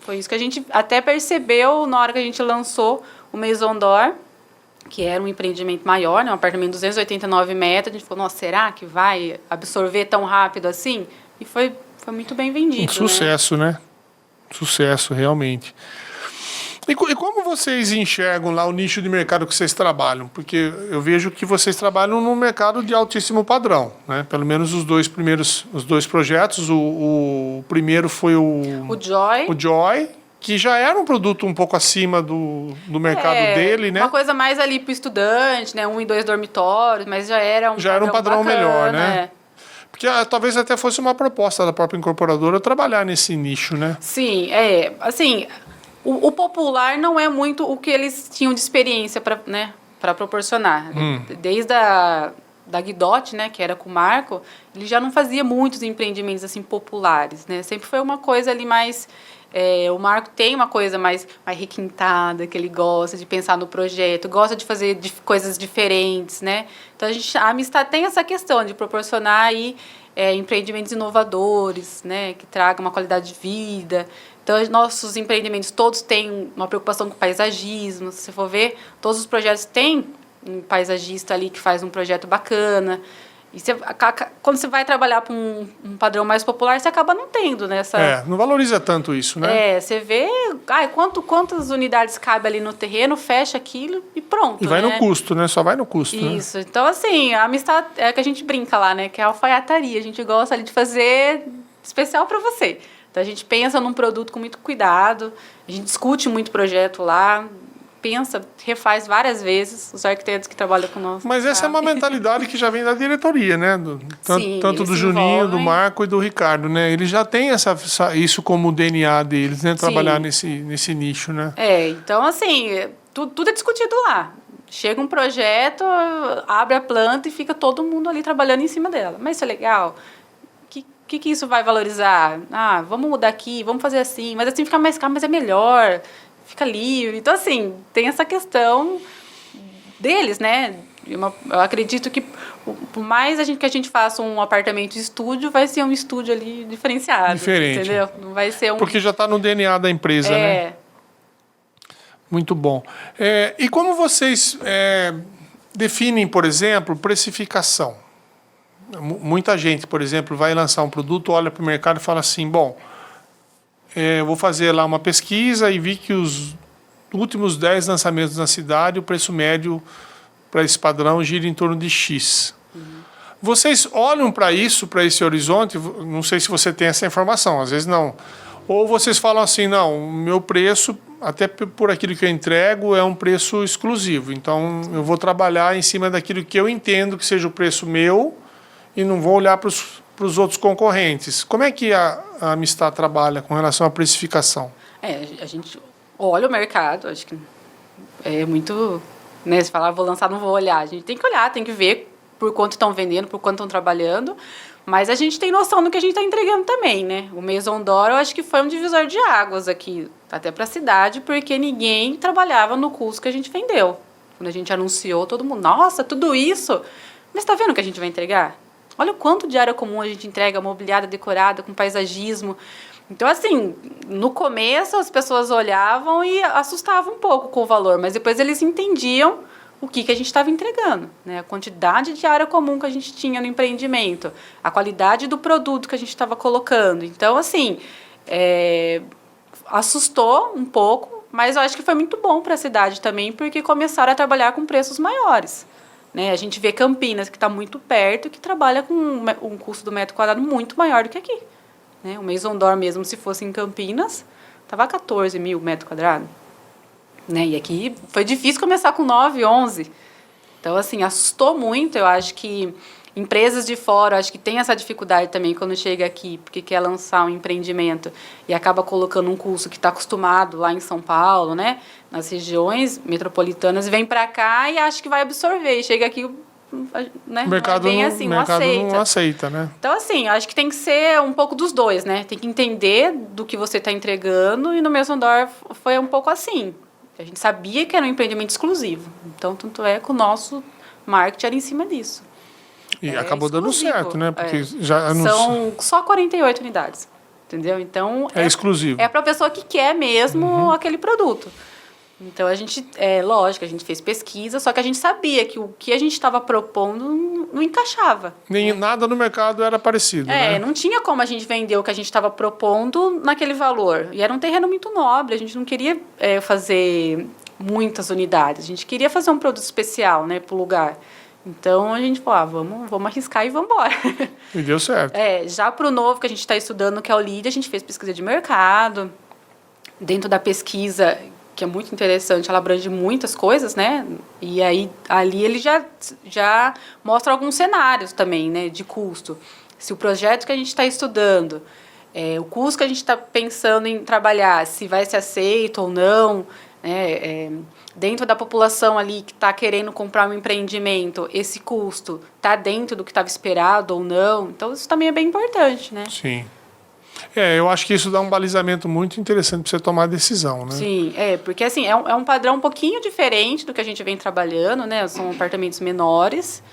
Foi isso que a gente até percebeu na hora que a gente lançou o Maison d'Or, que era um empreendimento maior, né? Um apartamento de 289 metros. A gente falou, nossa, será que vai absorver tão rápido assim? E foi muito bem vendido. Um sucesso, né? Sucesso, realmente. E como vocês enxergam lá o nicho de mercado que vocês trabalham? Porque eu vejo que vocês trabalham num mercado de altíssimo padrão, né? Pelo menos os dois projetos. O primeiro foi o Joy, que já era um produto um pouco acima do mercado dele, né? Uma coisa mais ali para o estudante, né? 1 e 2 dormitórios, mas já era um padrão bacana, melhor, né? Porque talvez até fosse uma proposta da própria incorporadora trabalhar nesse nicho, né? Sim, assim, o popular não é muito o que eles tinham de experiência para proporcionar. Desde da Guidotti, né, que era com o Marco, ele já não fazia muitos empreendimentos assim populares, né? Sempre foi uma coisa ali mais... o Marco tem uma coisa mais requintada, que ele gosta de pensar no projeto, gosta de fazer coisas diferentes, né? Então, a Amistad tem essa questão de proporcionar aí, empreendimentos inovadores, né, que tragam uma qualidade de vida. Então, nossos empreendimentos todos têm uma preocupação com paisagismo. Se você for ver, todos os projetos têm um paisagista ali que faz um projeto bacana. E quando você vai trabalhar para um padrão mais popular, você acaba não tendo, né? Não valoriza tanto isso, né? Você vê quantas unidades cabe ali no terreno, fecha aquilo e pronto. E vai no custo, né? Só vai no custo, Isso. Né? Então, assim, a Amistad é que a gente brinca lá, né? Que é a alfaiataria. A gente gosta ali de fazer especial para você. Então, a gente pensa num produto com muito cuidado, a gente discute muito projeto lá, pensa, refaz várias vezes, os arquitetos que trabalham com nós. Mas essa é uma mentalidade que já vem da diretoria, né? Tanto do Juninho, do Marco e do Ricardo, né? Eles já têm isso como DNA deles, né? Trabalhar nesse nicho, né? Então, assim, tudo é discutido lá. Chega um projeto, abre a planta e fica todo mundo ali trabalhando em cima dela. Mas isso é legal? O que isso vai valorizar? Vamos mudar aqui, vamos fazer assim. Mas assim fica mais caro, mas é melhor. Fica livre. Então, assim, tem essa questão deles, né? Eu acredito que, por mais que a gente faça um apartamento estúdio, vai ser um estúdio ali diferenciado. Diferente. Entendeu? Não vai ser Porque já está no DNA da empresa, né? Muito bom. E como vocês definem, por exemplo, precificação? Muita gente, por exemplo, vai lançar um produto, olha para o mercado e fala assim, bom, eu vou fazer lá uma pesquisa e vi que os últimos 10 lançamentos na cidade, o preço médio para esse padrão gira em torno de X. Vocês olham para isso, para esse horizonte? Não sei se você tem essa informação, às vezes não. Ou vocês falam assim, não, o meu preço, até por aquilo que eu entrego, é um preço exclusivo. Então, eu vou trabalhar em cima daquilo que eu entendo que seja o preço meu e não vou olhar para os outros concorrentes. Como é que a Amistad trabalha com relação à precificação? A gente olha o mercado, acho que é muito... Né, se falar, vou lançar, não vou olhar. A gente tem que olhar, tem que ver por quanto estão vendendo, por quanto estão trabalhando, mas a gente tem noção do que a gente está entregando também, né? O Maison d'Or, eu acho que foi um divisor de águas aqui, até para a cidade, porque ninguém trabalhava no custo que a gente vendeu. Quando a gente anunciou, todo mundo, nossa, tudo isso? Mas está vendo o que a gente vai entregar? Olha o quanto de área comum a gente entrega, mobiliada, decorada, com paisagismo. Então, assim, no começo as pessoas olhavam e assustavam um pouco com o valor, mas depois eles entendiam o que a gente estava entregando, né? A quantidade de área comum que a gente tinha no empreendimento, a qualidade do produto que a gente estava colocando. Então, assim, assustou um pouco, mas eu acho que foi muito bom para a cidade também, porque começaram a trabalhar com preços maiores. Né? A gente vê Campinas, que está muito perto, que trabalha com um custo do metro quadrado muito maior do que aqui. Né? O Maison d'Or mesmo, se fosse em Campinas, estava 14 mil metro quadrado. Né? E aqui foi difícil começar com 9, 11. Então, assim, assustou muito. Eu acho que empresas de fora, acho que tem essa dificuldade também quando chega aqui, porque quer lançar um empreendimento e acaba colocando um custo que está acostumado lá em São Paulo, né? Nas regiões metropolitanas, vem para cá e acha que vai absorver. E chega aqui, né? O mercado, não é bem assim, o mercado não aceita, né? Então, assim, acho que tem que ser um pouco dos dois, né? Tem que entender do que você está entregando, e no Maison d'Or foi um pouco assim. A gente sabia que era um empreendimento exclusivo. Então, tanto é que o nosso marketing era em cima disso. E acabou dando certo, né? Porque já são só 48 unidades, entendeu? Então, é exclusivo. É para a pessoa que quer mesmo aquele produto. Então, a gente, lógico, a gente fez pesquisa, só que a gente sabia que o que a gente estava propondo não encaixava. Nem nada no mercado era parecido, né? Não tinha como a gente vender o que a gente estava propondo naquele valor. E era um terreno muito nobre, a gente não queria fazer muitas unidades, a gente queria fazer um produto especial, né, para o lugar. Então, a gente falou, vamos arriscar e vamos embora. E deu certo. Já para o novo que a gente está estudando, que é o LEED, a gente fez pesquisa de mercado. Dentro da pesquisa, que é muito interessante, ela abrange muitas coisas, né? E aí, ali ele já mostra alguns cenários também, né, de custo. Se o projeto que a gente está estudando, o custo que a gente está pensando em trabalhar, se vai ser aceito ou não, Dentro da população ali que está querendo comprar um empreendimento, esse custo está dentro do que estava esperado ou não. Então, isso também é bem importante, né? Sim. Eu acho que isso dá um balizamento muito interessante para você tomar a decisão, né? Sim, porque assim, é um padrão um pouquinho diferente do que a gente vem trabalhando, né? São apartamentos menores,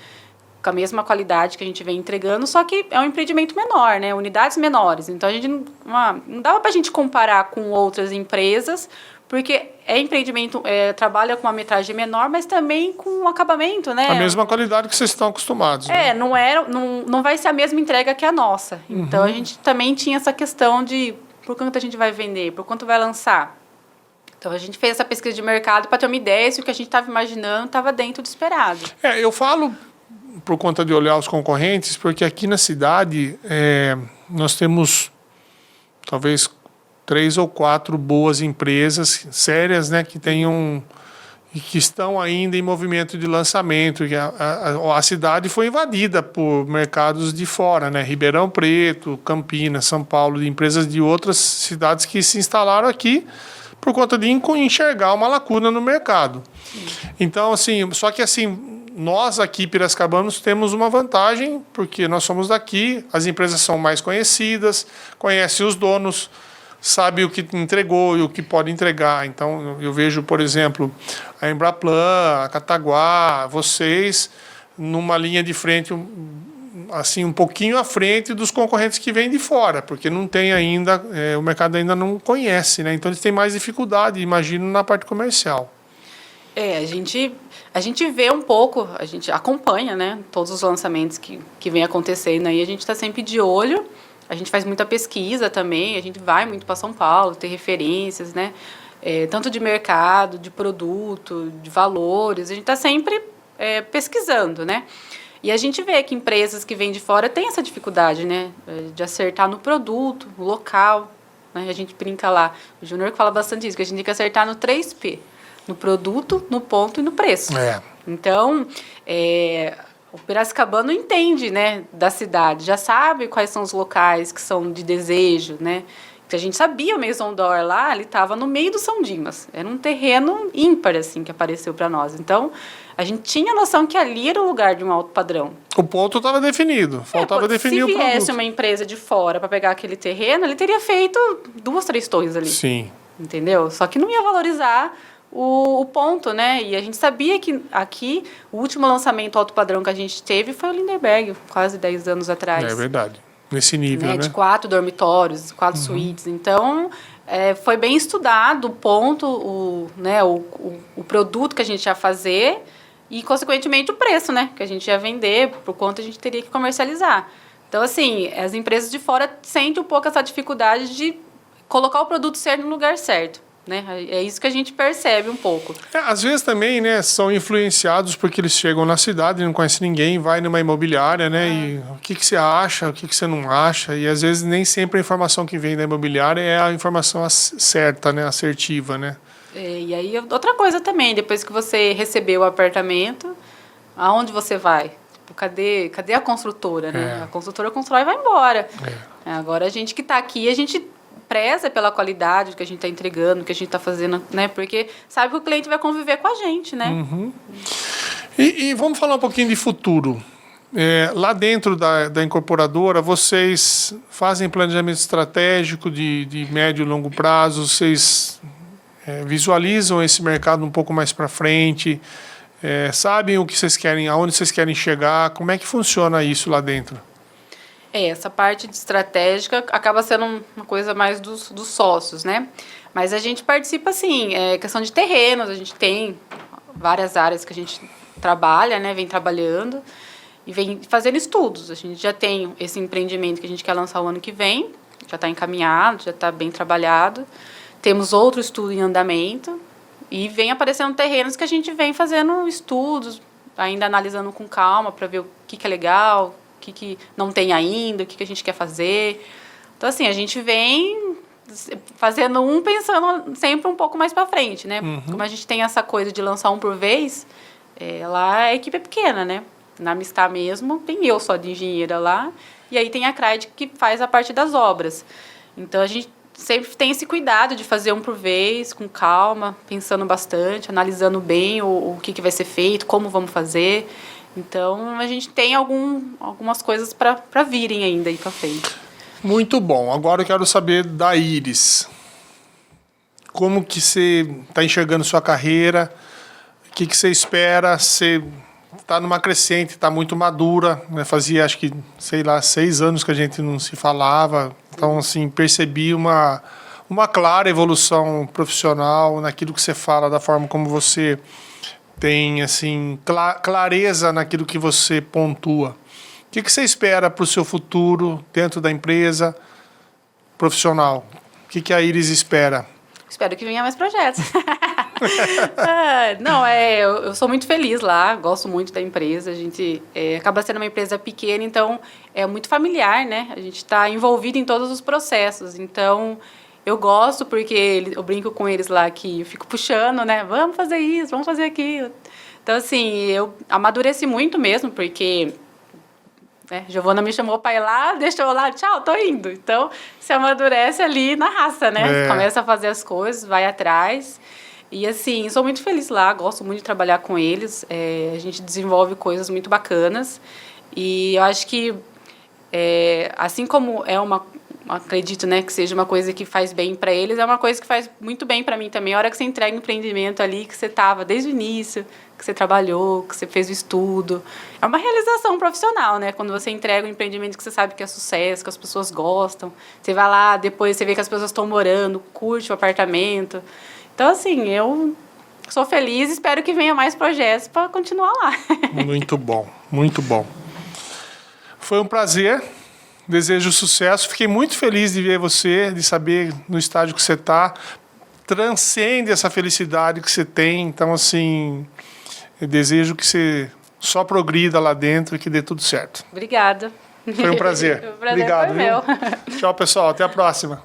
com a mesma qualidade que a gente vem entregando, só que é um empreendimento menor, né? Unidades menores. Então, a gente não dava para a gente comparar com outras empresas, porque empreendimento, trabalha com uma metragem menor, mas também com um acabamento, né? A mesma qualidade que vocês estão acostumados. Né? Não vai ser a mesma entrega que a nossa. Então, a gente também tinha essa questão de por quanto a gente vai vender, por quanto vai lançar. Então, a gente fez essa pesquisa de mercado para ter uma ideia se o que a gente estava imaginando estava dentro do esperado. Eu falo por conta de olhar os concorrentes, porque aqui na cidade nós temos talvez 3 ou 4 boas empresas sérias, né, que tenham e que estão ainda em movimento de lançamento. A cidade foi invadida por mercados de fora, né, Ribeirão Preto, Campinas, São Paulo, de empresas de outras cidades que se instalaram aqui por conta de enxergar uma lacuna no mercado. Então, assim, só que assim, nós aqui, piracicabanos, temos uma vantagem, porque nós somos daqui, as empresas são mais conhecidas, conhecem os donos, sabe o que entregou e o que pode entregar. Então, eu vejo, por exemplo, a Embraplan, a Cataguá, vocês, numa linha de frente, assim, um pouquinho à frente dos concorrentes que vêm de fora, porque não tem ainda, o mercado ainda não conhece, né? Então, eles têm mais dificuldade, imagino, na parte comercial. A gente vê um pouco, a gente acompanha, né, todos os lançamentos que vem acontecendo aí, a gente está sempre de olho. A gente faz muita pesquisa também, a gente vai muito para São Paulo, ter referências, né? Tanto de mercado, de produto, de valores, a gente está sempre pesquisando, né? E a gente vê que empresas que vêm de fora têm essa dificuldade, né? De acertar no produto, no local, né? A gente brinca lá, o Júnior que fala bastante isso, que a gente tem que acertar no 3P, no produto, no ponto e no preço. Então, o piracicabano entende, né, da cidade, já sabe quais são os locais que são de desejo, né? Que a gente sabia o Maison d'Or lá, ele estava no meio do São Dimas. Era um terreno ímpar, assim, que apareceu para nós. Então, a gente tinha noção que ali era o lugar de um alto padrão. O ponto estava definido, faltava definir o produto. Se viesse uma empresa de fora para pegar aquele terreno, ele teria feito 2, 3 torres ali. Sim. Entendeu? Só que não ia valorizar o ponto, né? E a gente sabia que aqui, o último lançamento alto padrão que a gente teve foi o Lindenberg, quase 10 anos atrás. É verdade. Nesse nível, né? De 4 dormitórios, 4 suítes. Então, foi bem estudado o ponto, o produto que a gente ia fazer e, consequentemente, o preço, né? Que a gente ia vender, por quanto a gente teria que comercializar. Então, assim, as empresas de fora sentem um pouco essa dificuldade de colocar o produto certo no lugar certo. Né? É isso que a gente percebe um pouco. Às vezes também, né, são influenciados porque eles chegam na cidade, não conhecem ninguém, vai numa imobiliária, né, e o que você acha, o que você não acha, e às vezes nem sempre a informação que vem da imobiliária é a informação certa, né, assertiva, né. E aí, outra coisa também, depois que você recebeu o apartamento, aonde você vai? Tipo, cadê a construtora, né? A construtora constrói e vai embora. Agora, a gente que está aqui, a gente preza pela qualidade do que a gente está entregando, do que a gente está fazendo, né? Porque sabe que o cliente vai conviver com a gente, né? Uhum. E vamos falar um pouquinho de futuro. Lá dentro da incorporadora, vocês fazem planejamento estratégico de médio e longo prazo, vocês visualizam esse mercado um pouco mais para frente, sabem o que vocês querem, aonde vocês querem chegar, como é que funciona isso lá dentro? Essa parte de estratégica acaba sendo uma coisa mais dos sócios, né? Mas a gente participa, assim, questão de terrenos, a gente tem várias áreas que a gente trabalha, né? Vem trabalhando e vem fazendo estudos. A gente já tem esse empreendimento que a gente quer lançar o ano que vem, já está encaminhado, já está bem trabalhado. Temos outro estudo em andamento e vem aparecendo terrenos que a gente vem fazendo estudos, ainda analisando com calma para ver o que é legal, o que não tem ainda, o que a gente quer fazer. Então, assim, a gente vem fazendo pensando sempre um pouco mais para frente, né? Como a gente tem essa coisa de lançar um por vez, lá a equipe é pequena, né? Na Amistad mesmo, tem eu só de engenheira lá, e aí tem a CRAID que faz a parte das obras. Então, a gente sempre tem esse cuidado de fazer um por vez, com calma, pensando bastante, analisando bem o que vai ser feito, como vamos fazer. Então, a gente tem algumas coisas para virem ainda aí para frente. Muito bom. Agora eu quero saber da Iris. Como que você está enxergando sua carreira? O que você espera? Você está numa crescente, está muito madura, né? Fazia, acho que, 6 anos que a gente não se falava. Então, assim, percebi uma clara evolução profissional naquilo que você fala, da forma como você tem, assim, clareza naquilo que você pontua. O que você espera para o seu futuro dentro da empresa profissional? O que a Iris espera? Espero que venha mais projetos. Não, eu sou muito feliz lá, gosto muito da empresa. A gente acaba sendo uma empresa pequena, então é muito familiar, né? A gente está envolvido em todos os processos. Então, eu gosto porque eu brinco com eles lá que eu fico puxando, né? Vamos fazer isso, vamos fazer aquilo. Então, assim, eu amadureci muito mesmo, porque... Giovana me chamou para ir lá, deixou lá, tchau, tô indo. Então, se amadurece ali na raça, né? Começa a fazer as coisas, vai atrás. E, assim, sou muito feliz lá, gosto muito de trabalhar com eles. A gente desenvolve coisas muito bacanas. E eu acho que, assim como acredito, né, que seja uma coisa que faz bem para eles, é uma coisa que faz muito bem para mim também. A hora que você entrega um empreendimento ali, que você estava desde o início, que você trabalhou, que você fez o estudo. É uma realização profissional, né? Quando você entrega um empreendimento que você sabe que é sucesso, que as pessoas gostam. Você vai lá, depois você vê que as pessoas estão morando, curte o apartamento. Então, assim, eu sou feliz e espero que venha mais projetos para continuar lá. Muito bom, muito bom. Foi um prazer. Desejo sucesso. Fiquei muito feliz de ver você, de saber no estágio que você está. Transcende essa felicidade que você tem. Então, assim, eu desejo que você só progrida lá dentro e que dê tudo certo. Obrigada. Foi um prazer. O prazer Obrigado, foi meu. Tchau, pessoal. Até a próxima.